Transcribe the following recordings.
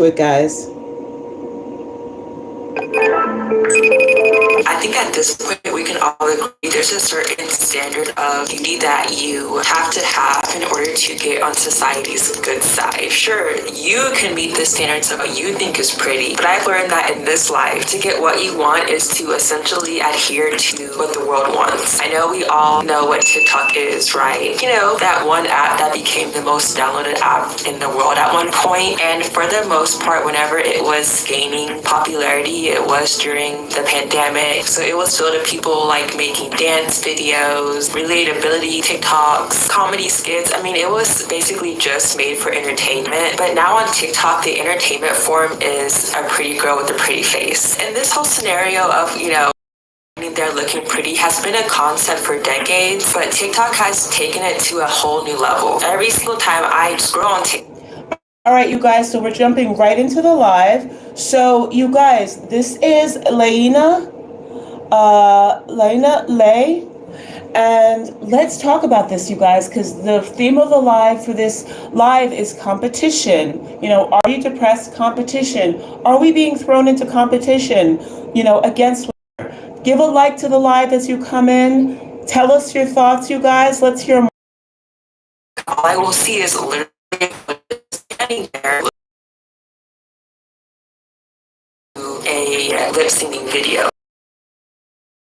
it, guys. I think at this point we can all agree there's a certain standard of beauty that you have to have in order to get on society's good side. Sure, you can meet the standards of what you think is pretty, but I've learned that in this life, to get what you want is to essentially adhere to what the world wants. I know we all know what TikTok is, right? You know, that one app that became the most downloaded app in the world at one point, and for the most part, whenever it was gaining popularity, it was during the pandemic. So it was filled with people like making dance videos, relatability TikToks, comedy skits. I mean, it was basically just made for entertainment. But now on TikTok, the entertainment form is a pretty girl with a pretty face. And this whole scenario of, they're looking pretty has been a concept for decades, but TikTok has taken it to a whole new level. Every single time I scroll on TikTok. All right, you guys, so we're jumping right into the live. So, you guys, this is Laina Lay, and let's talk about this, you guys, because the theme of the live for this live is competition. Are you depressed? Competition. Are we being thrown into competition, against? Give a like to the live as you come in. Tell us your thoughts, you guys. Let's hear more. All I will see is literally standing there a lip syncing video.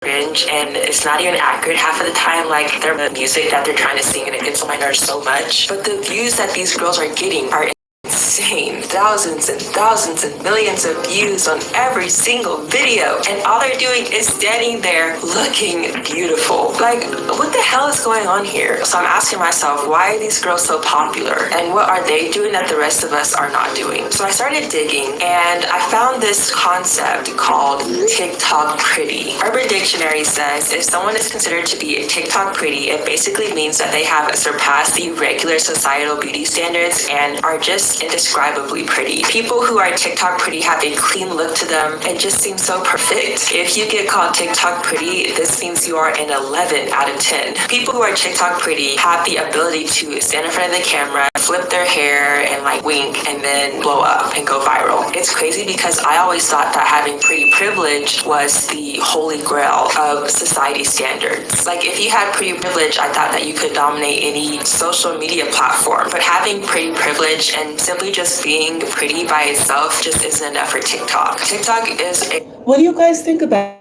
And it's not even accurate half of the time. Like, their music that they're trying to sing, and it gets on my nerves so much. But the views that these girls are getting are insane. Thousands and thousands and millions of views on every single video, and all they're doing is standing there looking beautiful. Like, what the hell is going on here? So I'm asking myself, why are these girls so popular, and what are they doing that the rest of us are not doing? So I started digging, and I found this concept called TikTok pretty. Urban Dictionary says if someone is considered to be TikTok pretty, it basically means that they have surpassed the regular societal beauty standards and are just indescribably pretty. People who are TikTok pretty have a clean look to them. It just seems so perfect. If you get called TikTok pretty, this means you are an 11 out of 10. People who are TikTok pretty have the ability to stand in front of the camera, flip their hair, and wink, and then blow up and go viral. It's crazy because I always thought that having pretty privilege was the holy grail of society standards. Like, if you had pretty privilege, I thought that you could dominate any social media platform. But having pretty privilege and simply just being pretty by itself just isn't enough for TikTok. TikTok is a... What do you guys think about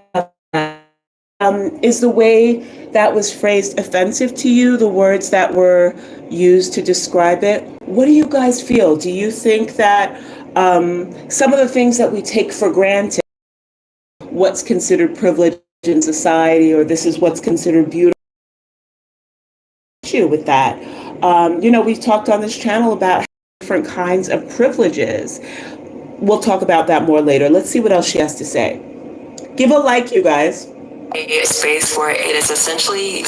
that? Is the way that was phrased offensive to you, the words that were used to describe it? What do you guys feel? Do you think that some of the things that we take for granted, what's considered privilege in society, or this is what's considered beautiful, with that? We've talked on this channel about different kinds of privileges. We'll talk about that more later. Let's see what else she has to say. Give a like, you guys. A space where it is essentially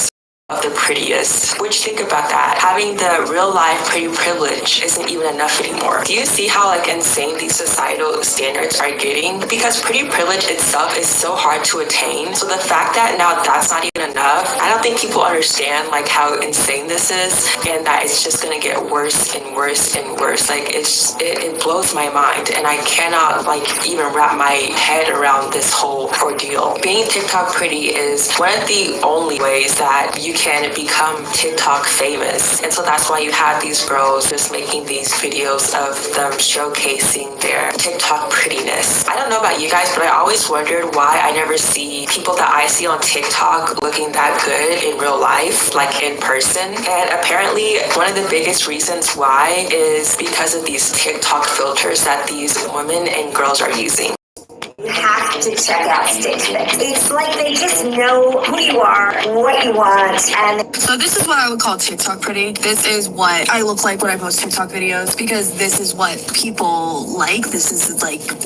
of the prettiest. Which, think about that. Having the real life pretty privilege isn't even enough anymore. Do you see how insane these societal standards are getting? Because pretty privilege itself is so hard to attain. So the fact that now that's not even enough, I don't think people understand how insane this is, and that it's just gonna get worse and worse and worse. It blows my mind, and I cannot even wrap my head around this whole ordeal. Being TikTok pretty is one of the only ways that you can become TikTok famous. And so that's why you have these girls just making these videos of them showcasing their TikTok prettiness. I don't know about you guys, but I always wondered why I never see people that I see on TikTok looking that good in real life, in person. And apparently one of the biggest reasons why is because of these TikTok filters that these women and girls are using. You have to check out StevenT. It's like they just know who you are, what you want, and... So this is what I would call TikTok pretty. This is what I look like when I post TikTok videos, because this is what people like. This is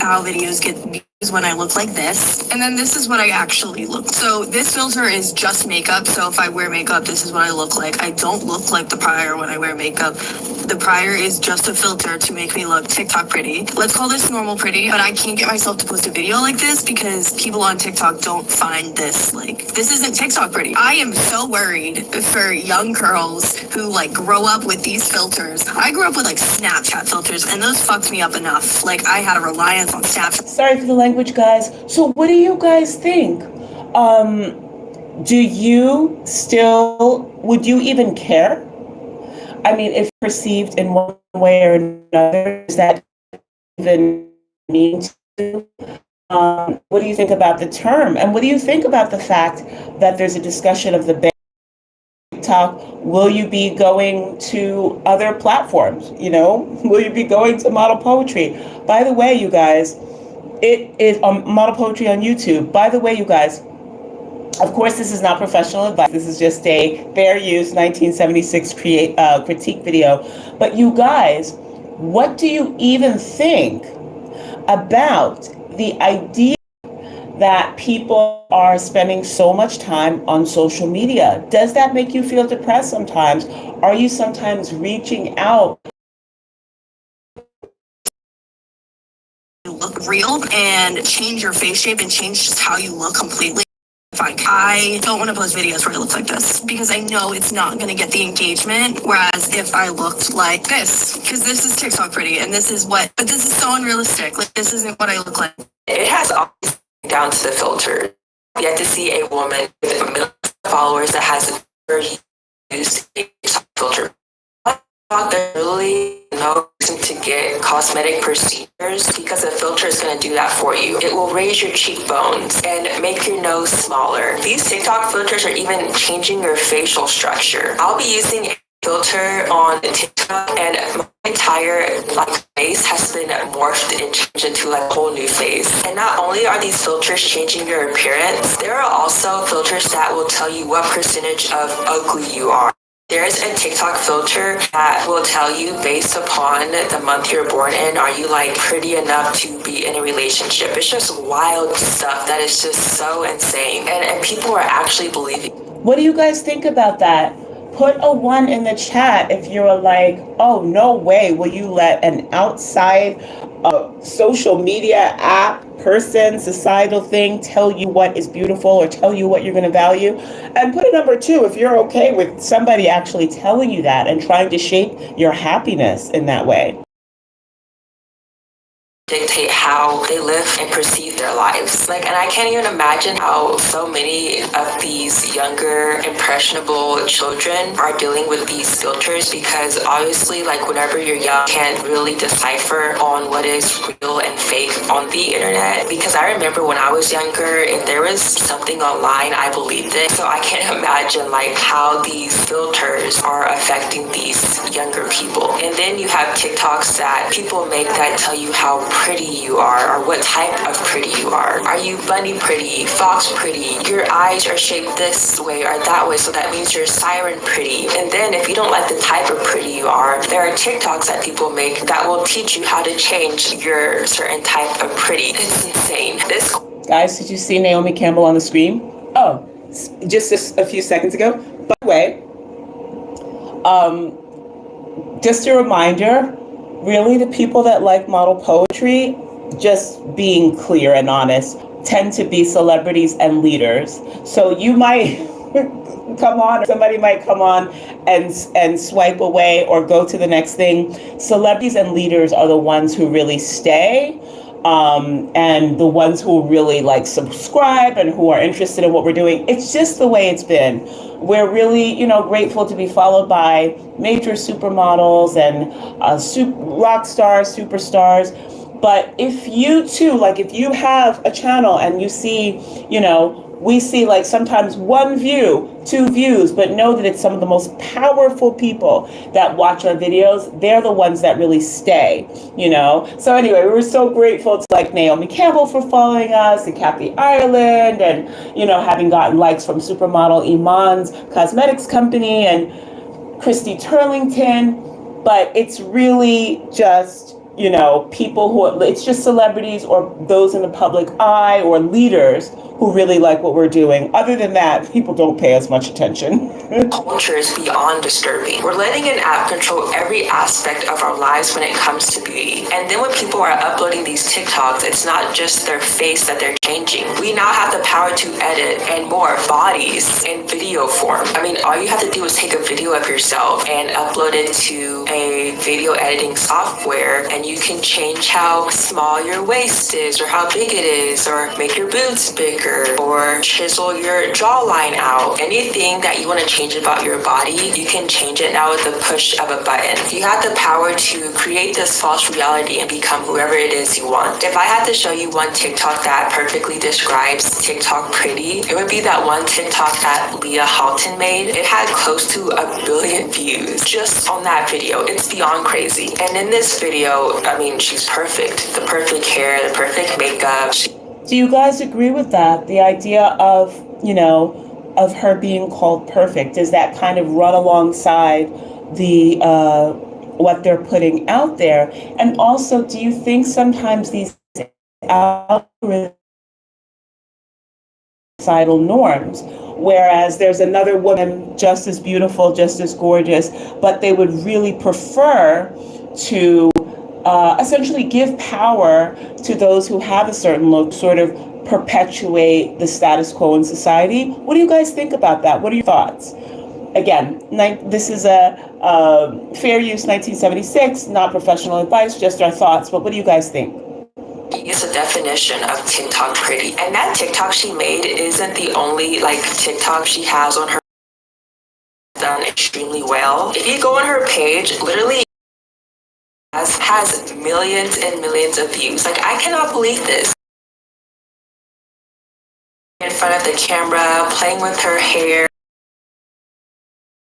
how videos get views when I look like this. And then this is what I actually look. So this filter is just makeup. So if I wear makeup, this is what I look like. I don't look like the prior when I wear makeup. The prior is just a filter to make me look TikTok pretty. Let's call this normal pretty, but I can't get myself to post a video like this because people on TikTok don't find this, like, this isn't TikTok pretty. I am so worried for young girls who like grow up with these filters. I grew up with like Snapchat filters and those fucked me up enough. Like I had a reliance on Snapchat. Sorry for the language, guys. So what do you guys think? Do you still, would you even care? I mean, if perceived in one way or another, does that even mean to? What do you think about the term? And what do you think about the fact that there's a discussion of the ban TikTok? Will you be going to other platforms? You know, will you be going to Model Poetry? By the way, you guys, it is Model Poetry on YouTube. By the way, you guys, of course, this is not professional advice. This is just a fair use 1976 critique video. But you guys, what do you even think about the idea that people are spending so much time on social media? Does that make you feel depressed sometimes? Are you sometimes reaching out? Look real and change your face shape and change just how you look completely. I don't want to post videos where I look like this because I know it's not going to get the engagement. Whereas if I looked like this, because this is TikTok pretty and this is what, but this is so unrealistic. Like this isn't what I look like. It has all down to the filter. You have to see a woman with a million followers that has never used a TikTok filter. There's really no reason to get cosmetic procedures because a filter is going to do that for you. It will raise your cheekbones and make your nose smaller. These TikTok filters are even changing your facial structure. I'll be using a filter on TikTok and my entire face has been morphed and changed into like a whole new face. And not only are these filters changing your appearance, there are also filters that will tell you what percentage of ugly you are. There's a TikTok filter that will tell you based upon the month you're born in, are you like pretty enough to be in a relationship? It's just wild stuff that is just so insane. And people are actually believing. What do you guys think about that? Put a 1 in the chat if you're like, oh, no way will you let an outside social media app, person, societal thing tell you what is beautiful or tell you what you're going to value. And put a number 2 if you're okay with somebody actually telling you that and trying to shape your happiness in that way. Dictate how they live and perceive their lives. Like, and I can't even imagine how so many of these younger, impressionable children are dealing with these filters because obviously, like, whenever you're young, you can't really decipher on what is real and fake on the internet. Because I remember when I was younger, if there was something online, I believed it. So I can't imagine, like, how these filters are affecting these younger people. And then you have TikToks that people make that tell you how pretty you are or what type of pretty you are. Are you bunny pretty, fox pretty? Your eyes are shaped this way or that way, so that means you're siren pretty. And then if you don't like the type of pretty you are, there are TikToks that people make that will teach you how to change your certain type of pretty. It's insane. This Guys, did you see Naomi Campbell on the screen? Oh, just a few seconds ago. By the way, just a reminder, really the people that like model poetry, just being clear and honest, tend to be celebrities and leaders. So you might come on, or somebody might come on and swipe away or go to the next thing. Celebrities and leaders are the ones who really stay. And the ones who really like subscribe and who are interested in what we're doing. It's just the way it's been. We're really, grateful to be followed by major supermodels and rock stars, superstars. But if you too, like if you have a channel and you see, we see like sometimes 1 view, 2 views, but know that it's some of the most powerful people that watch our videos. They're the ones that really stay, So anyway, we were so grateful to like Naomi Campbell for following us and Kathy Ireland and, having gotten likes from supermodel Iman's cosmetics company and Christy Turlington. But it's really just people who, it's just celebrities or those in the public eye or leaders who really like what we're doing. Other than that, people don't pay as much attention. Culture is beyond disturbing. We're letting an app control every aspect of our lives when it comes to beauty. And then when people are uploading these TikToks, it's not just their face that they're changing. We now have the power to edit and more bodies in video form. I mean, all you have to do is take a video of yourself and upload it to a video editing software, and you can change how small your waist is or how big it is, or make your boobs bigger, or chisel your jawline out. Anything that you want to change about your body, you can change it now with the push of a button. You have the power to create this false reality and become whoever it is you want. If I had to show you one TikTok that perfectly describes TikTok pretty, it would be that one TikTok that Leah Halton made. It had close to 1 billion views just on that video. It's beyond crazy. And in this video, I mean, she's perfect. The perfect hair, the perfect makeup. Do you guys agree with that? The idea of, of her being called perfect, does that kind of run alongside the what they're putting out there? And also, do you think sometimes these algorithms societal norms, whereas there's another woman just as beautiful, just as gorgeous, but they would really prefer to essentially give power to those who have a certain look, sort of perpetuate the status quo in society? What do you guys think about that? What are your thoughts? Again, this is a fair use 1976, not professional advice, just our thoughts. But what do you guys think? It's a definition of TikTok pretty. And that TikTok she made isn't the only TikTok she has on her done extremely well. If you go on her page, literally has millions and millions of views. I cannot believe this. In front of the camera, playing with her hair,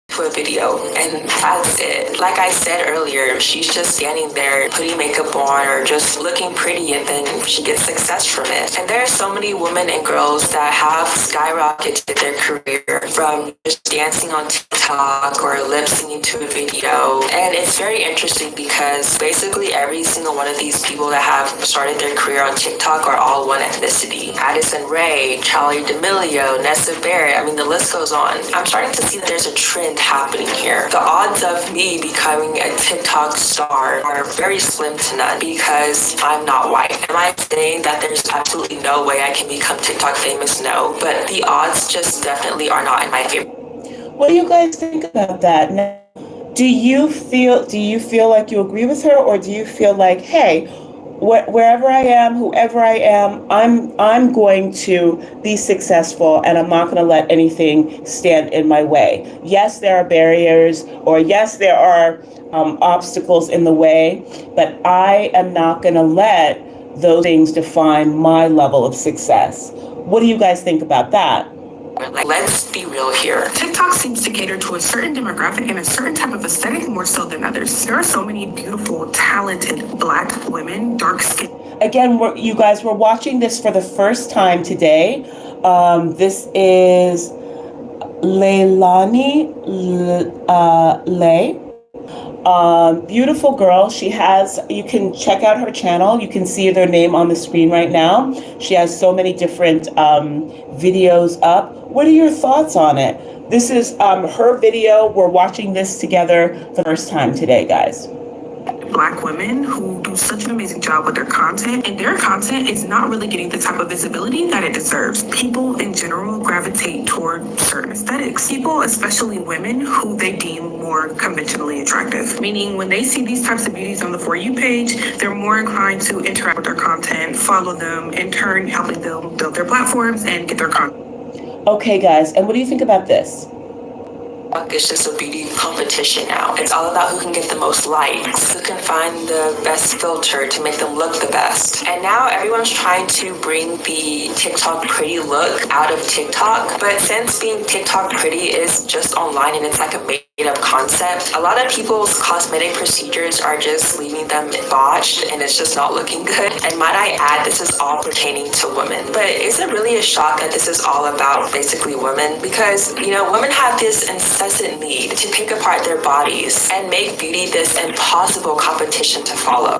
to a video, and that's it. Like I said earlier, she's just standing there putting makeup on or just looking pretty, and then she gets success from it. And there are so many women and girls that have skyrocketed their career from just dancing on TikTok or lip syncing to a video. And it's very interesting because basically every single one of these people that have started their career on TikTok are all one ethnicity. Addison Rae, Charli D'Amelio, Nessa Barrett, I mean, the list goes on. I'm starting to see that there's a trend happening here. The odds of me becoming a TikTok star are very slim to none because I'm not white. Am I saying that there's absolutely no way I can become TikTok famous? No, but the odds just definitely are not in my favor. What do you guys think about that? Now, do you feel like you agree with her, or do you feel like, hey, wherever I am, whoever I am, I'm going to be successful, and I'm not going to let anything stand in my way? Yes, there are barriers, or yes, there are obstacles in the way, but I am not going to let those things define my level of success. What do you guys think about that? Let's be real here. TikTok seems to cater to a certain demographic and a certain type of aesthetic more so than others. There are so many beautiful, talented Black women, dark skin. Again, you guys were watching this for the first time today. This is Leilani Lay. Beautiful girl. You can check out her channel. You can see their name on the screen right now. She has so many different videos up. What are your thoughts on it? This is her video. We're watching this together for the first time today, guys. Black women who do such an amazing job with their content, and their content is not really getting the type of visibility that it deserves. People in general gravitate toward certain aesthetics. People, especially women, who they deem more conventionally attractive. Meaning when they see these types of beauties on the For You page, they're more inclined to interact with their content, follow them, in turn helping them build their platforms and get their content. Okay, guys, and what do you think about this? It's just a beauty competition now. It's all about who can get the most likes, who can find the best filter to make them look the best. And now everyone's trying to bring the TikTok pretty look out of TikTok. But since being TikTok pretty is just online and it's like a made-up concept, a lot of people's cosmetic procedures are just leaving them botched and it's just not looking good. And might I add, this is all pertaining to women. But is it really a shock that this is all about basically women? Because, women have this incessant need to pick apart their bodies and make beauty this impossible competition to follow.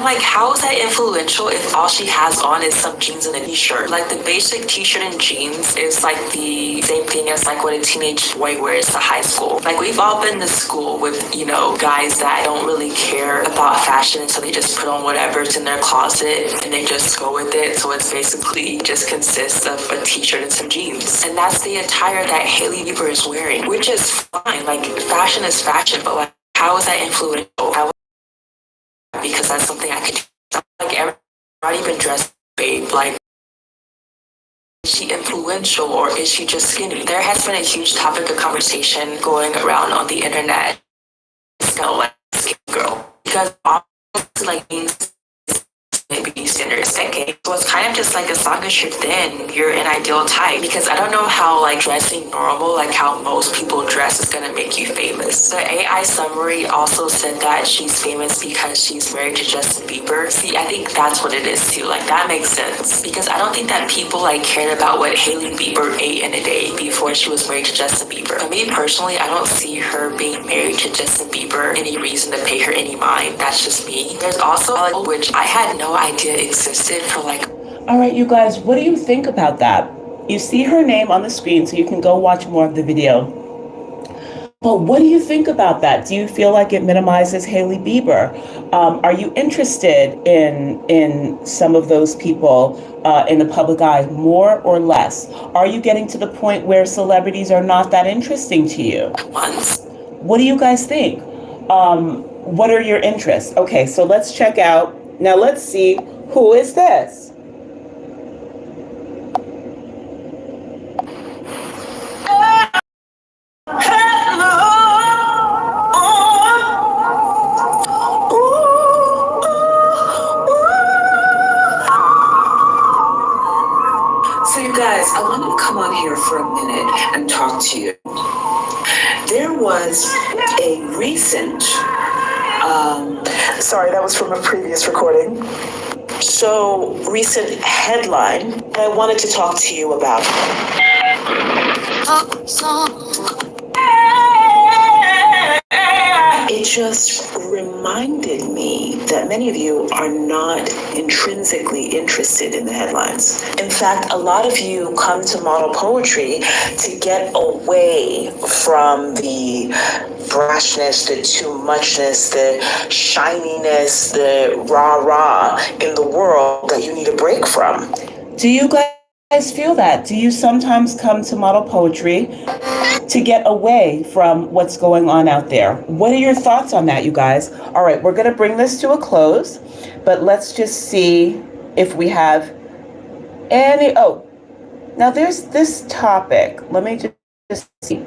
Like, how is that influential if all she has on is some jeans and a t-shirt? Like, the basic t-shirt and jeans is like the same thing as like what a teenage boy wears to high school. Like, we've all been to school with, you know, guys that don't really care about fashion, so they just put on whatever's in their closet and they just go with it. So it's basically just consists of a t-shirt and some jeans. And that's the attire that Hailey Bieber is wearing, which is fine. Like, fashion is fashion, but like, how is that influential? Because that's something I could do. Like, everybody been dressed, babe. Like, is she influential or is she just skinny? There has been a huge topic of conversation going around on the internet. It's kind of like skinny girl. Because obviously, like, means maybe standards decade. So it's kind of just like, as long as you're thin, you're an ideal type. Because I don't know how like dressing normal, like how most people dress, is gonna make you famous. The AI summary also said that she's famous because she's married to Justin Bieber. See, I think that's what it is too. Like, that makes sense. Because I don't think that people like cared about what Hailey Bieber ate in a day before she was married to Justin Bieber. For me personally, I don't see her being married to Justin Bieber any reason to pay her any mind. That's just me. There's also like, which I had no idea existed for like. All right, you guys, what do you think about that? You see her name on the screen, so you can go watch more of the video. But what do you think about that? Do you feel like it minimizes Hailey Bieber? Are you interested in some of those people in the public eye more or less? Are you getting to the point where celebrities are not that interesting to you? What do you guys think? What are your interests? Okay, so let's check out. Now let's see, who is this? So you guys, I want to come on here for a minute and talk to you. There was a recent, sorry, that was from a previous recording. So, recent headline that I wanted to talk to you about. It just reminded me that many of you are not intrinsically interested in the headlines. In fact, a lot of you come to model poetry to get away from the brashness, the too muchness, the shininess, the rah-rah in the world that you need a break from. Do you guys feel that? Do you sometimes come to model poetry to get away from what's going on out there? What are your thoughts on that, you guys? All right, we're going to bring this to a close, but let's just see if we have any. Oh, now there's this topic. Let me just see.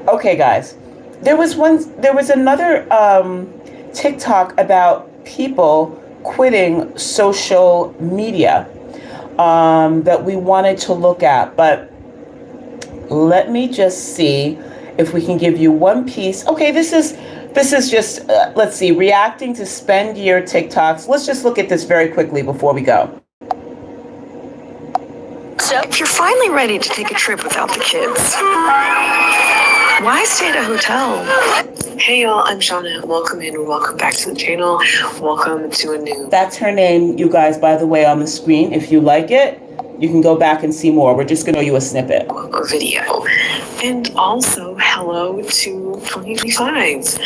Okay, guys. There was another TikTok about people quitting social media that we wanted to look at, but let me just see if we can give you one piece. Okay, this is just let's see, reacting to spend year TikToks. Let's just look at this very quickly before we go. So if you're finally ready to take a trip without the kids, why stay at a hotel? Hey y'all, I'm Shauna. Welcome in or welcome back to the channel. Welcome to a new... That's her name, you guys, by the way, on the screen. If you like it, you can go back and see more. We're just going to show you a snippet. ...or video. And also, hello to 2025.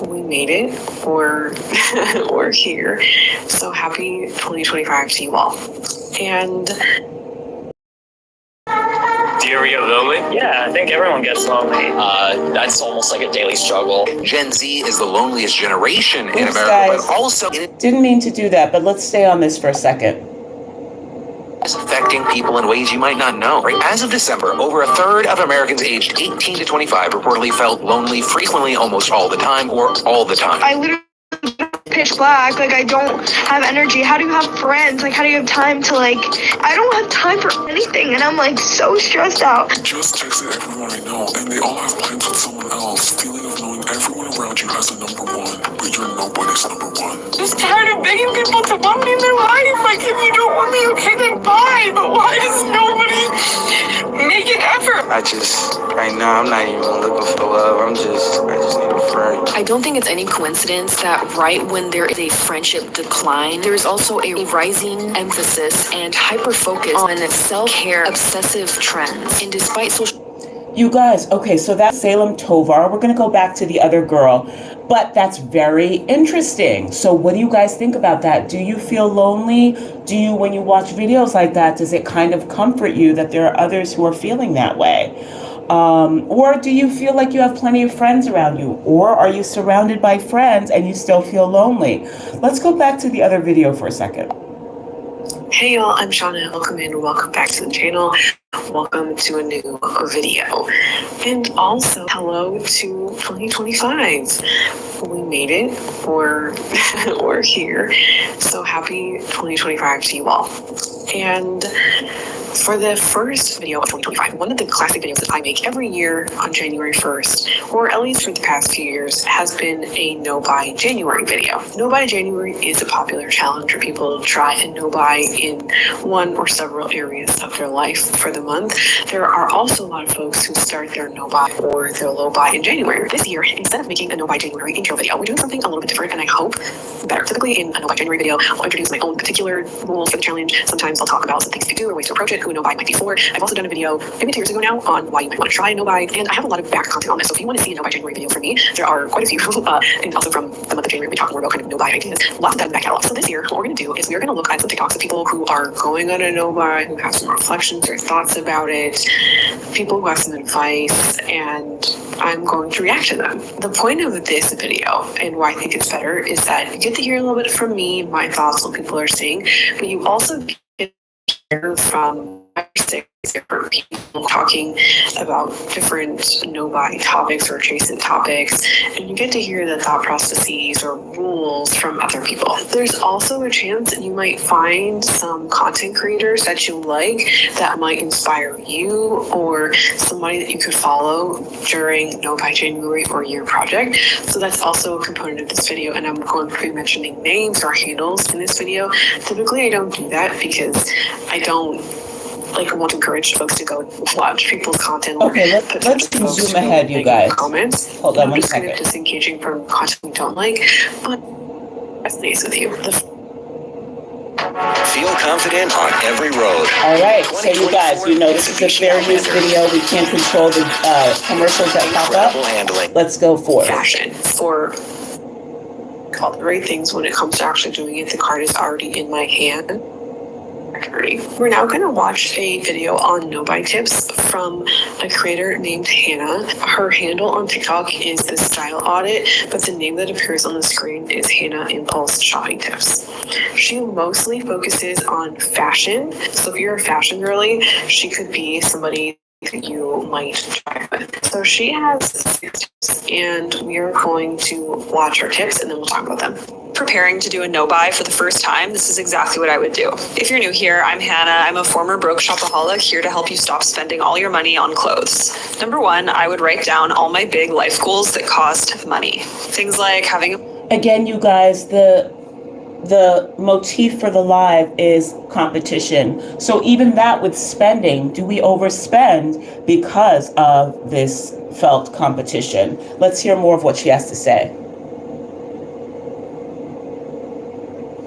We made it. We're here. So happy 2025 to you all. And... Do you ever get lonely? Yeah, I think everyone gets lonely. That's almost like a daily struggle. Gen Z is the loneliest generation in America, guys. but also Didn't mean to do that, but let's stay on this for a second. It's affecting people in ways you might not know. Right? As of December, over a third of Americans aged 18 to 25 reportedly felt lonely frequently, almost all the time, or all the time. I literally pitch black, like I don't have energy. How do you have friends? Like how do you have time to I don't have time for anything, and I'm like so stressed out. Just texted everyone I know and they all have plans with someone else. Feeling of knowing everyone around you has a number one, but you're nobody's number one. Just tired of begging people to want me in their life. Like, if you don't want me, okay, then bye. But why does nobody make an effort? Right now, I'm not even looking for love. I just need a friend. I don't think it's any coincidence that right when there is a friendship decline, there is also a rising emphasis and hyper-focus on self-care, obsessive trends. And despite social... You guys, okay, so that's Salem Tovar. We're going to go back to the other girl, but that's very interesting. So what do you guys think about that? Do you feel lonely? Do you, when you watch videos like that, does it kind of comfort you that there are others who are feeling that way? Or do you feel like you have plenty of friends around you? Or are you surrounded by friends and you still feel lonely? Let's go back to the other video for a second. Hey y'all, I'm Shauna. Welcome in, welcome back to the channel. Welcome to a new video. And also, hello to 2025. We made it. We're here. So happy 2025 to you all. And for the first video of 2025, one of the classic videos that I make every year on January 1st, or at least for the past few years, has been a No Buy January video. No Buy January is a popular challenge for people to try and no buy in one or several areas of their life for the month. There are also a lot of folks who start their no buy or their low buy in January. This year, instead of making a No Buy January intro video, we're doing something a little bit different, and I hope better. Typically in a No Buy January video, I'll introduce my own particular rules for the challenge. Sometimes I'll talk about some things you could do or ways to approach it, who a no buy might be for. I've also done a video maybe 2 years ago now on why you might want to try a no buy, and I have a lot of back content on this. So if you want to see a No Buy January video from me, there are quite a few, and also from the month of January, we talk more about kind of no buy ideas. Lots of that in the back catalog. So this year, what we're going to do is we're going to look at some TikToks of people who are going on a no buy, who have some reflections or thoughts about it, people who have some advice, and I'm going to react to them. The point of this video and why I think it's better is that you get to hear a little bit from me, my thoughts, what people are saying, but you also get to hear from 6 different people talking about different no-buy topics or adjacent topics, and you get to hear the thought processes or rules from other people. There's also a chance that you might find some content creators that you like that might inspire you, or somebody that you could follow during No Buy January or your project. So that's also a component of this video, and I'm going to be mentioning names or handles in this video. Typically I don't do that because I don't want to encourage folks to go watch people's content. Okay, let's zoom ahead, you guys. Comments. Hold on one second. Kind of disengaging from content we don't like, but that's nice with you. Feel confident on every road. All right, so you guys, you know this is a fair use video. We can't control the commercials that pop up. Let's go for it. Fashion for all the right things when it comes to actually doing it. The card is already in my hand. We're now going to watch a video on no buy tips from a creator named Hannah. Her handle on TikTok is the Style Audit, but the name that appears on the screen is Hannah Impulse Shopping Tips. She mostly focuses on fashion, so if you're a fashion girly, she could be somebody that you might try with. So she has 6 tips, and we are going to watch her tips and then we'll talk about them. Preparing to do a no buy for the first time, this is exactly what I would do. If you're new here, I'm Hannah. I'm a former broke shopaholic here to help you stop spending all your money on clothes. Number 1, I would write down all my big life goals that cost money. Things like having Again, you guys, the motif for the live is competition. So even that with spending, do we overspend because of this felt competition? Let's hear more of what she has to say.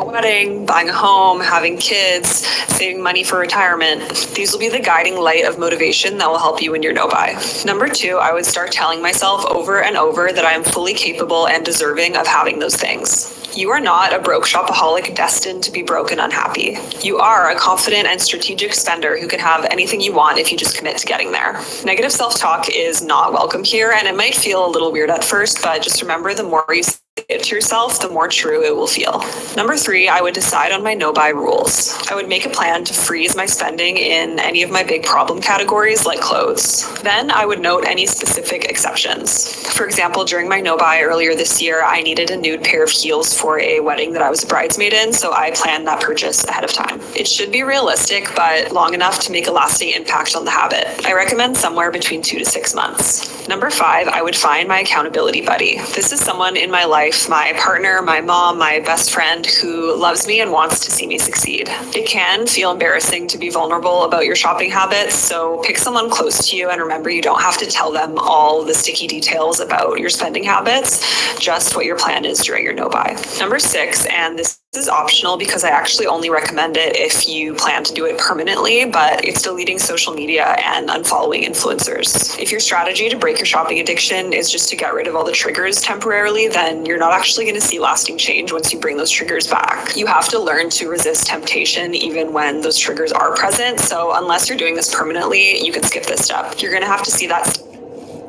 a wedding, buying a home, having kids, saving money for retirement. These will be the guiding light of motivation that will help you in your no-buy. Number 2, I would start telling myself over and over that I am fully capable and deserving of having those things. You are not a broke shopaholic destined to be broke and unhappy. You are a confident and strategic spender who can have anything you want if you just commit to getting there. Negative self-talk is not welcome here, and it might feel a little weird at first, but just remember, the more you say it to yourself, the more true it will feel. Number 3, I would decide on my no-buy rules. I would make a plan to freeze my spending in any of my big problem categories like clothes. Then I would note any specific exceptions. For example, during my no-buy earlier this year, I needed a nude pair of heels for a wedding that I was a bridesmaid in, so I planned that purchase ahead of time. It should be realistic, but long enough to make a lasting impact on the habit. I recommend somewhere between 2 to 6 months. Number 5, I would find my accountability buddy. This is someone in my life life, my partner, my mom, my best friend who loves me and wants to see me succeed. It can feel embarrassing to be vulnerable about your shopping habits, so pick someone close to you and remember you don't have to tell them all the sticky details about your spending habits, just what your plan is during your no-buy. Number 6, and this is optional because I actually only recommend it if you plan to do it permanently, but it's deleting social media and unfollowing influencers. If your strategy to break your shopping addiction is just to get rid of all the triggers temporarily, then you're not actually going to see lasting change once you bring those triggers back. You have to learn to resist temptation even when those triggers are present, so unless you're doing this permanently, you can skip this step. You're going to have to see that.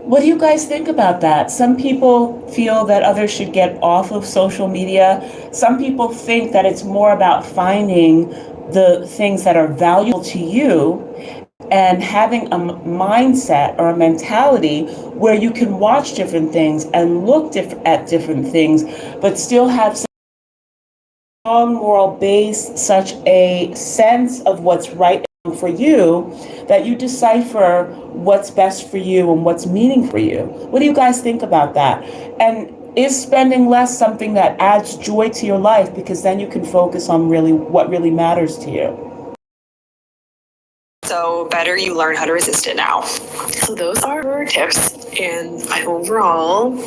What do you guys think about that? Some people feel that others should get off of social media. Some people think that it's more about finding the things that are valuable to you and having a mindset or a mentality where you can watch different things and look at different things, but still have some strong moral base, such a sense of what's right for you, that you decipher what's best for you and what's meaning for you. What do you guys think about that? And is spending less something that adds joy to your life, because then you can focus on really what really matters to you? So better you learn how to resist it now. So those are our tips, and I overall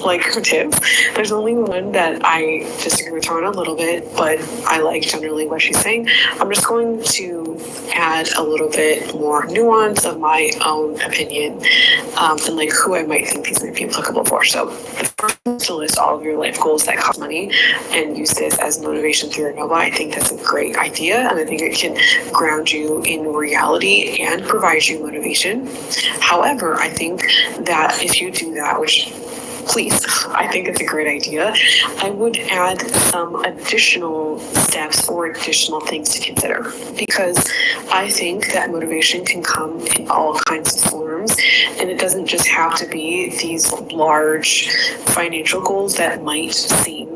like her tips. There's only one that I disagree with her on a little bit, but I like generally what she's saying. I'm just going to add a little bit more nuance of my own opinion, and like who I might think these might be applicable for. So the first is to list all of your life goals that cost money and use this as motivation through your no-buy. I think that's a great idea, and I think it can ground you in reality and provide you motivation. However, I think that if you do that, which please, I think it's a great idea, I would add some additional steps or additional things to consider, because I think that motivation can come in all kinds of forms, and it doesn't just have to be these large financial goals that might seem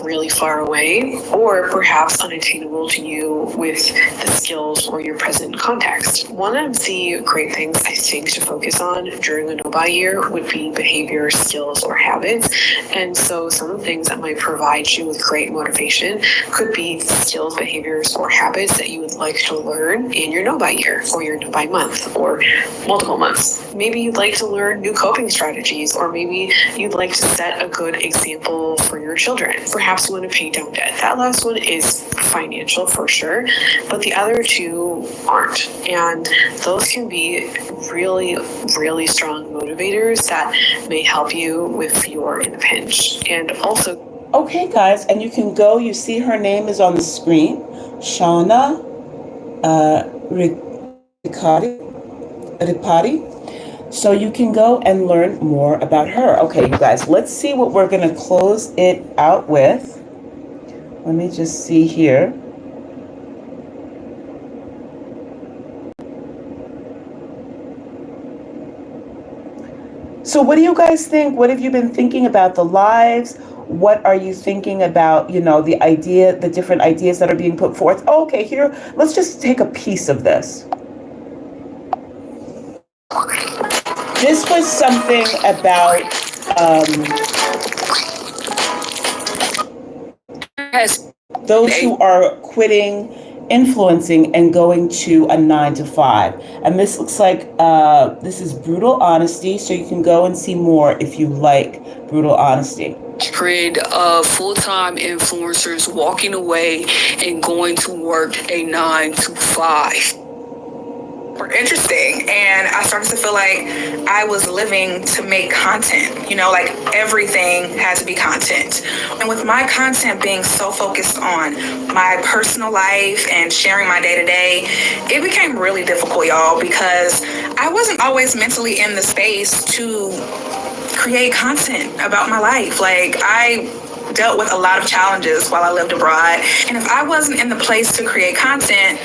really far away or perhaps unattainable to you with the skills or your present context. One of the great things I think to focus on during a no-buy year would be behavior, skills, or habits. And so some of the things that might provide you with great motivation could be skills, behaviors, or habits that you would like to learn in your no-buy year or your no-buy month or multiple months. Maybe you'd like to learn new coping strategies, or maybe you'd like to set a good example for your children. Perhaps you want to pay down debt. That last one is financial for sure, but the other two aren't. And those can be really, really strong motivators that may help you with your in a pinch. And also, okay, guys, and you can go, you see her name is on the screen, Shauna Ripati. So you can go and learn more about her. Okay, you guys, let's see what we're going to close it out with. Let me just see here. So what do you guys think? What have you been thinking about the lives? What are you thinking about, the different ideas that are being put forth? Oh, okay, here, let's just take a piece of this. This was something about those who are quitting influencing and going to a 9-to-5. And this looks like this is brutal honesty. So you can go and see more if you like brutal honesty. Trend of full-time influencers walking away and going to work a 9-to-5. Were interesting, and I started to feel like I was living to make content, like everything had to be content. And with my content being so focused on my personal life and sharing my day-to-day, it became really difficult, y'all, because I wasn't always mentally in the space to create content about my life. Like, I dealt with a lot of challenges while I lived abroad, and if I wasn't in the place to create content,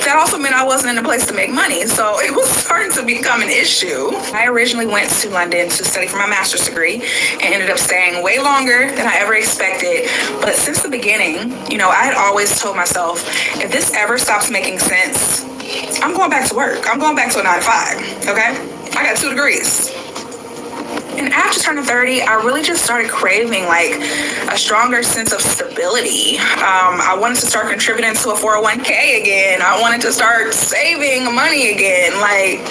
that also meant I wasn't in a place to make money. So it was starting to become an issue. I originally went to London to study for my master's degree and ended up staying way longer than I ever expected. But since the beginning, I had always told myself, if this ever stops making sense, I'm going back to work. I'm going back to a 9-to-5, okay? I got 2 degrees. And after turning 30, I really just started craving like a stronger sense of stability. I wanted to start contributing to a 401k again. I wanted to start saving money again. Like,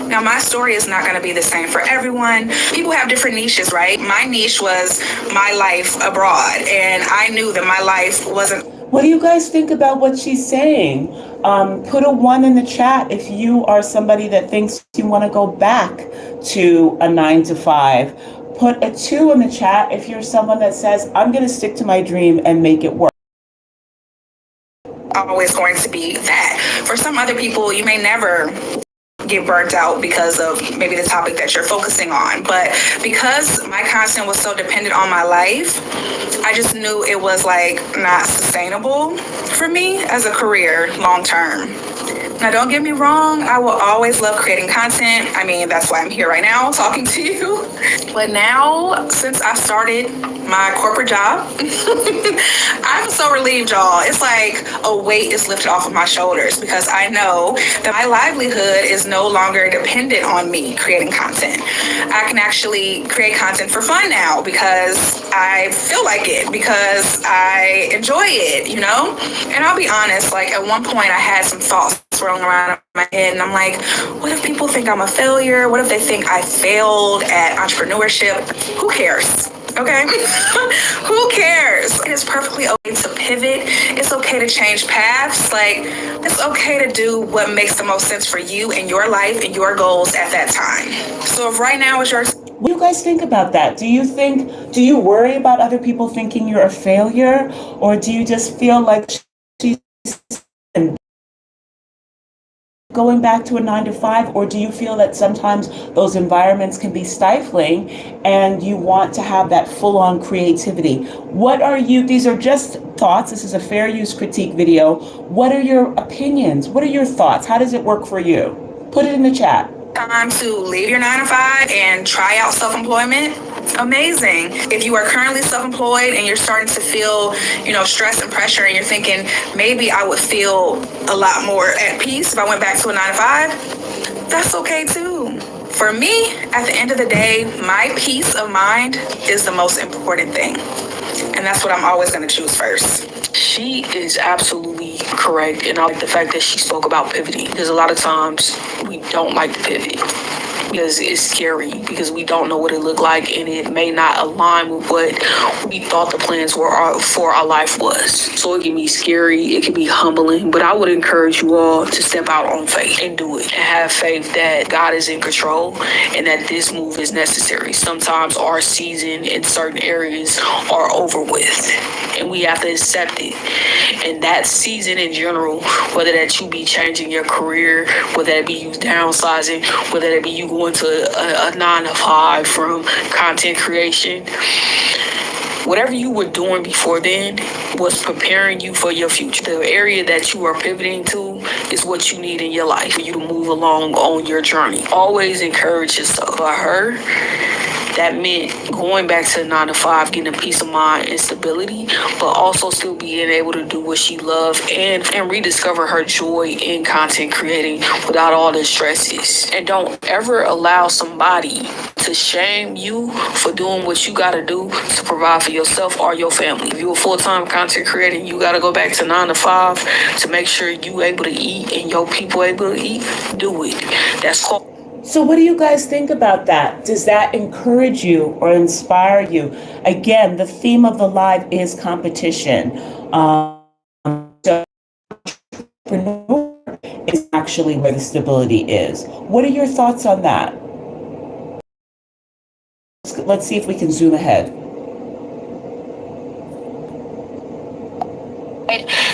now my story is not going to be the same for everyone. People have different niches, right? My niche was my life abroad, and I knew that my life wasn't. What do you guys think about what she's saying? Put a 1 in the chat if you are somebody that thinks you want to go back to a 9 to 5. Put a 2 in the chat if you're someone that says, I'm going to stick to my dream and make it work. Always going to be that. For some other people, you may never get burnt out because of maybe the topic that you're focusing on. But because my content was so dependent on my life, I just knew it was like not sustainable for me as a career long term. Now, don't get me wrong, I will always love creating content. I mean, that's why I'm here right now talking to you. But now, since I started my corporate job, I'm so relieved, y'all. It's like a weight is lifted off of my shoulders because I know that my livelihood is no longer dependent on me creating content. I can actually create content for fun now because I feel like it, because I enjoy it, you know? And I'll be honest, like at one point I had some thoughts swirling around in my head, and I'm like, what if people think I'm a failure? What if they think I failed at entrepreneurship? Who cares? Okay? Who cares? It is perfectly okay to pivot. It's okay to change paths. Like, it's okay to do what makes the most sense for you and your life and your goals at that time. So if right now is your... What do you guys think about that? Do you worry about other people thinking you're a failure? Or do you just feel like she's going back to a 9 to 5, or do you feel that sometimes those environments can be stifling and you want to have that full-on creativity? These are just thoughts. This is a fair use critique video. What are your opinions? What are your thoughts? How does it work for you? Put it in the chat. Time to leave your 9 to 5 and try out self-employment. Amazing. If you are currently self-employed and you're starting to feel, stress and pressure, and you're thinking maybe I would feel a lot more at peace if I went back to a 9 to 5, that's okay too. For me, at the end of the day, my peace of mind is the most important thing. And that's what I'm always going to choose first. She is absolutely correct. And I like the fact that she spoke about pivoting, because a lot of times we don't like to pivot because it's scary, because we don't know what it looked like, and it may not align with what we thought the plans were for our life was. So it can be scary, it can be humbling, but I would encourage you all to step out on faith and do it, and have faith that God is in control and that this move is necessary. Sometimes our season in certain areas are over with, and we have to accept it. And that season in general, whether that you be changing your career, whether that be you downsizing, whether that be you going to a 9 to 5 from content creation, whatever you were doing before then was preparing you for your future. The area that you are pivoting to is what you need in your life for you to move along on your journey. Always encourage yourself. For her, that meant going back to 9 to 5, getting a peace of mind and stability, but also still being able to do what she loved and rediscover her joy in content creating without all the stresses. And don't ever allow somebody to shame you for doing what you got to do to provide for yourself or your family. If you're a full-time content creator, you got to go back to 9 to 5 to make sure you able to eat and your people able to eat. Do it. That's called. So what do you guys think about that? Does that encourage you or inspire you? Again, the theme of the live is competition. Entrepreneur is actually where the stability is. What are your thoughts on that? Let's see if we can zoom ahead.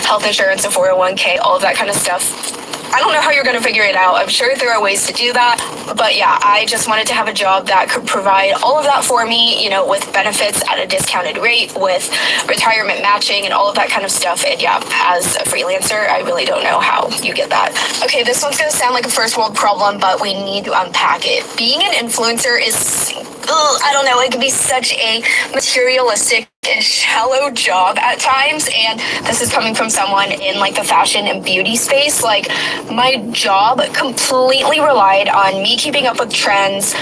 Health insurance, a 401k, all of that kind of stuff. I don't know how you're going to figure it out. I'm sure there are ways to do that. But yeah, I just wanted to have a job that could provide all of that for me, with benefits at a discounted rate, with retirement matching and all of that kind of stuff. And yeah, as a freelancer, I really don't know how you get that. Okay, this one's going to sound like a first world problem, but we need to unpack it. Being an influencer is, I don't know, it can be such a materialistic shallow job at times, and this is coming from someone in like the fashion and beauty space. Like, my job completely relied on me keeping up with trends,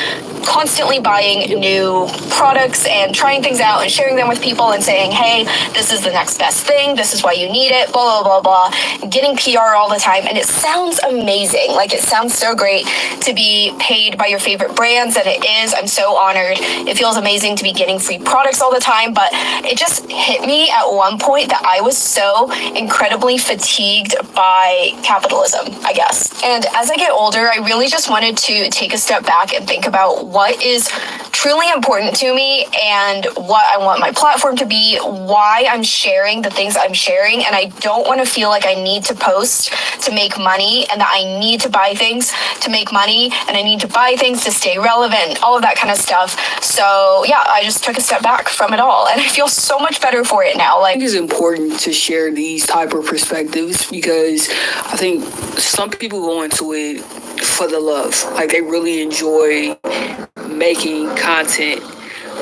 constantly buying new products and trying things out and sharing them with people and saying, hey, this is the next best thing, this is why you need it, blah blah blah blah, getting PR all the time. And it sounds amazing, like it sounds so great to be paid by your favorite brands, and it is. I'm so honored. It feels amazing to be getting free products all the time, but it just hit me at one point that I was so incredibly fatigued by capitalism, I guess. And as I get older, I really just wanted to take a step back and think about what is truly important to me and what I want my platform to be, why I'm sharing the things I'm sharing. And I don't want to feel like I need to post to make money, and that I need to buy things to make money, and I need to buy things to stay relevant, all of that kind of stuff. So yeah, I just took a step back from it all, and I feel so much better for it now. I think it's important to share these type of perspectives, because I think some people go into it for the love. Like, they really enjoy making content,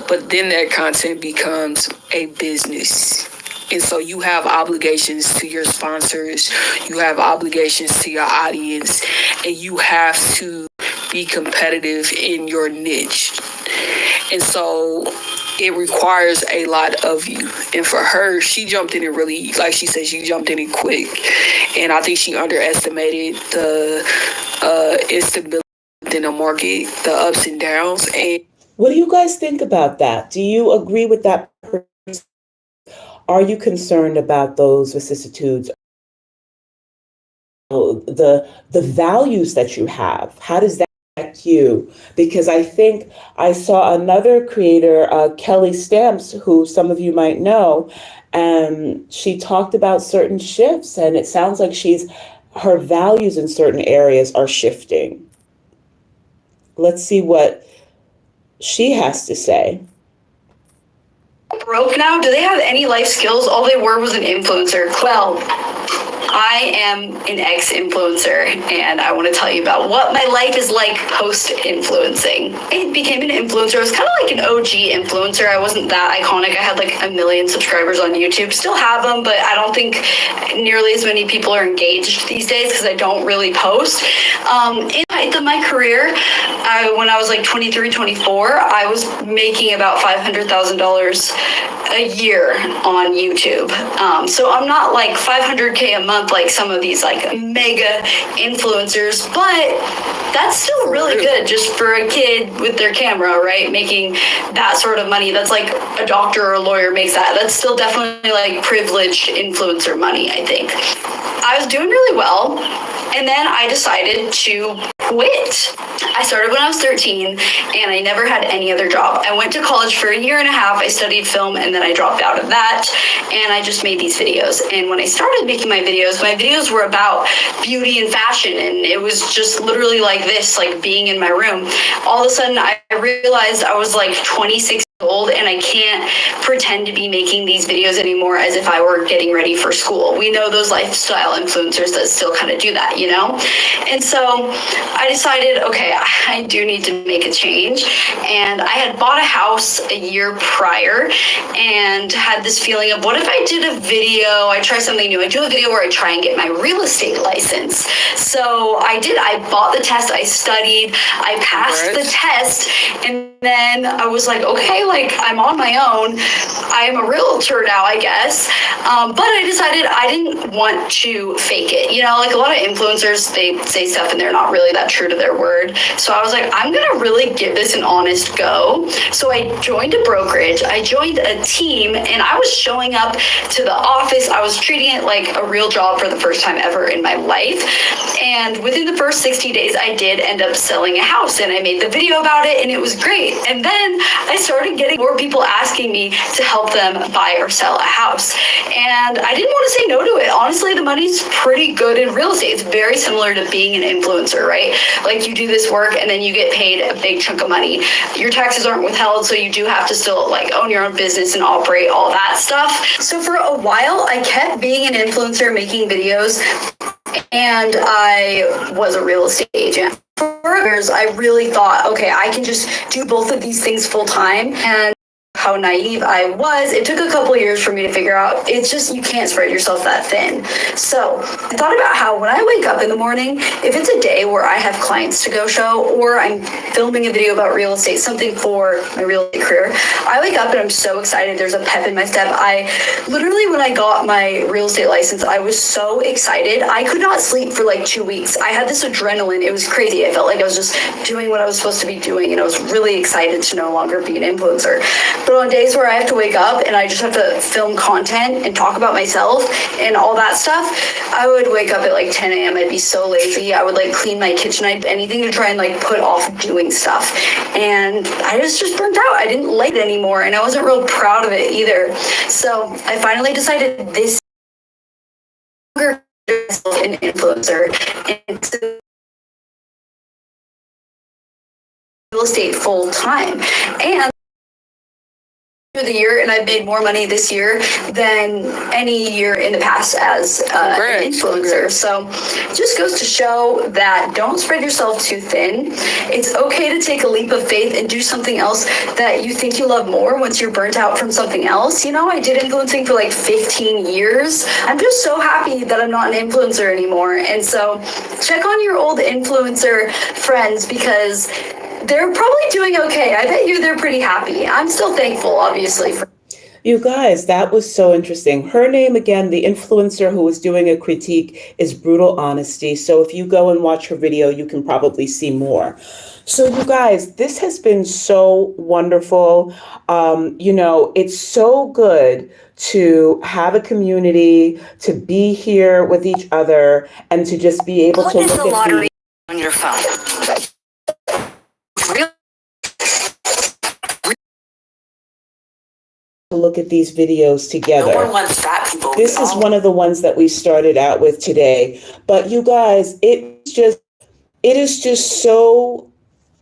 but then that content becomes a business. And so you have obligations to your sponsors, you have obligations to your audience, and you have to be competitive in your niche. And so it requires a lot of you. And for her, she jumped in it really, like she said, she jumped in it quick. And I think she underestimated the instability in the market, the ups and downs. And what do you guys think about that? Do you agree with that? Are you concerned about those vicissitudes? The values that you have, how does that affect you? Because I think I saw another creator, Kelly Stamps, who some of you might know, and she talked about certain shifts, and it sounds like her values in certain areas are shifting. Let's see what she has to say. Broke now? Do they have any life skills? All they were was an influencer. Well, I am an ex-influencer, and I want to tell you about what my life is like post-influencing. I became an influencer. I was kind of like an OG influencer. I wasn't that iconic. I had like 1 million subscribers on YouTube. Still have them, but I don't think nearly as many people are engaged these days because I don't really post. In the height of my career, when I was like 23, 24, I was making about $500,000 a year on YouTube. So I'm not like 500K a month like some of these like mega influencers, but that's still really good just for a kid with their camera, right? Making that sort of money. That's like a doctor or a lawyer makes that. That's still definitely like privileged influencer money, I think. I was doing really well, and then I decided to quit. I started when I was 13, and I never had any other job. I went to college for 1.5 years. I studied film, and then I dropped out of that, and I just made these videos. And when I started making my videos were about beauty and fashion, and it was just literally like this, like being in my room. All of a sudden, I realized I was like 26 old, and I can't pretend to be making these videos anymore as if I were getting ready for school. We know those lifestyle influencers that still kind of do that, you know? And so I decided, okay, I do need to make a change. And I had bought a house a year prior and had this feeling of, what if I did a video, I try something new, I do a video where I try and get my real estate license. So I did, I bought the test, I studied, I passed the test, and then I was like, okay, like I'm on my own. I'm a realtor now, I guess. But I decided I didn't want to fake it. You know, like a lot of influencers, they say stuff and they're not really that true to their word. So I was like, I'm going to really give this an honest go. So I joined a brokerage. I joined a team, and I was showing up to the office. I was treating it like a real job for the first time ever in my life. And within the first 60 days, I did end up selling a house, and I made the video about it, and it was great. And then I started getting more people asking me to help them buy or sell a house. And I didn't want to say no to it. Honestly, the money's pretty good in real estate. It's very similar to being an influencer, right? Like you do this work and then you get paid a big chunk of money. Your taxes aren't withheld, so you do have to still like own your own business and operate all that stuff. So for a while, I kept being an influencer, making videos, and I was a real estate agent. For years, I really thought, okay, I can just do both of these things full time. And how naive I was. It took a couple years for me to figure out it's just you can't spread yourself that thin. So I thought about how when I wake up in the morning, if it's a day where I have clients to go show or I'm filming a video about real estate, something for my real estate career, I wake up and I'm so excited. There's a pep in my step. I literally, when I got my real estate license, I was so excited. I could not sleep for like 2 weeks. I had this adrenaline. It was crazy. I felt like I was just doing what I was supposed to be doing, and I was really excited to no longer be an influencer. But on days where I have to wake up and I just have to film content and talk about myself and all that stuff, I would wake up at like 10 a.m. I'd be so lazy. I would like clean my kitchen, anything to try and like put off doing stuff. And I was just burnt out. I didn't like it anymore, and I wasn't real proud of it either. So I finally decided this an influencer and to real estate full time. And through the year, and I've made more money this year than any year in the past as an influencer. So it just goes to show that don't spread yourself too thin. It's okay to take a leap of faith and do something else that you think you love more once you're burnt out from something else. You know, I did influencing for like 15 years. I'm just so happy that I'm not an influencer anymore. And so check on your old influencer friends because they're probably doing okay. I bet you they're pretty happy. I'm still thankful, obviously. You guys, that was so interesting. Her name, again, the influencer who was doing a critique, is Brutal Honesty. So if you go and watch her video, you can probably see more. So you guys, this has been so wonderful. It's so good to have a community, to be here with each other, and to just be able to look at the lottery on your phone. look at these videos together. No one wants fat people. This is one of the ones that we started out with today. But you guys, it is just so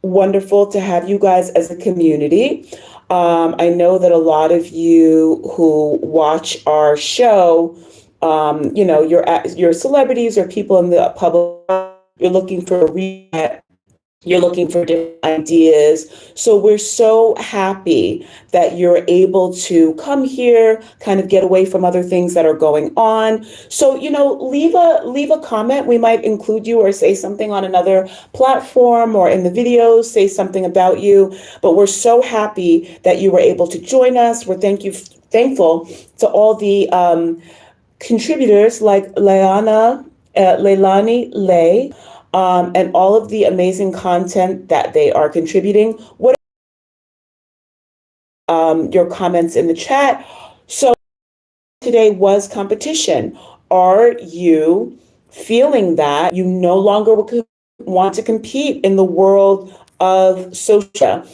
wonderful to have you guys as a community. I know that a lot of you who watch our show, you're celebrities or people in the public. You're looking for a reset. You're looking for different ideas. So we're so happy that you're able to come here, kind of get away from other things that are going on. So, leave a comment. We might include you or say something on another platform or in the videos, say something about you. But we're so happy that you were able to join us. We're thankful to all the contributors like Leilani Lay, and all of the amazing content that they are contributing. What are your comments in the chat? So today was competition. Are you feeling that you no longer want to compete in the world of social?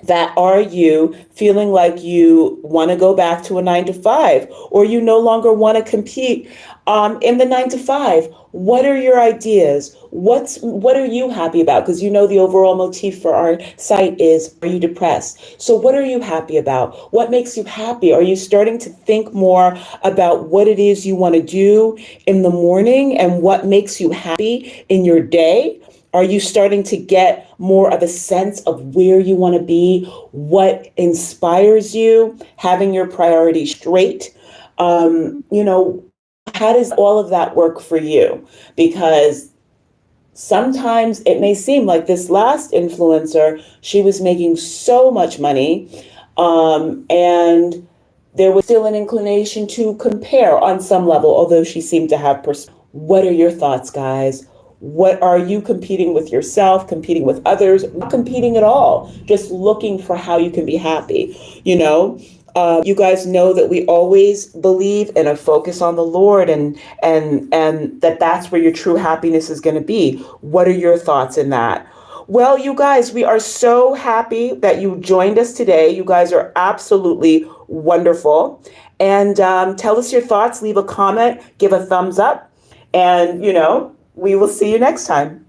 That are you feeling like you want to go back to a 9-to-5, or you no longer want to compete in the 9-to-5? What are your ideas? What are you happy about? Because the overall motif for our site is, are you depressed? So what are you happy about? What makes you happy? Are you starting to think more about what it is you want to do in the morning and what makes you happy in your day? Are you starting to get more of a sense of where you want to be, what inspires you, having your priorities straight? How does all of that work for you? Because sometimes it may seem like this last influencer, she was making so much money, and there was still an inclination to compare on some level, although she seemed to have. What are your thoughts, guys? What are you competing with yourself, competing with others, not competing at all, just looking for how you can be happy? You guys know that we always believe in a focus on the Lord and that's where your true happiness is going to be. What are your thoughts in that? Well, you guys, we are so happy that you joined us today. You guys are absolutely wonderful. And tell us your thoughts, leave a comment, give a thumbs up, and we will see you next time.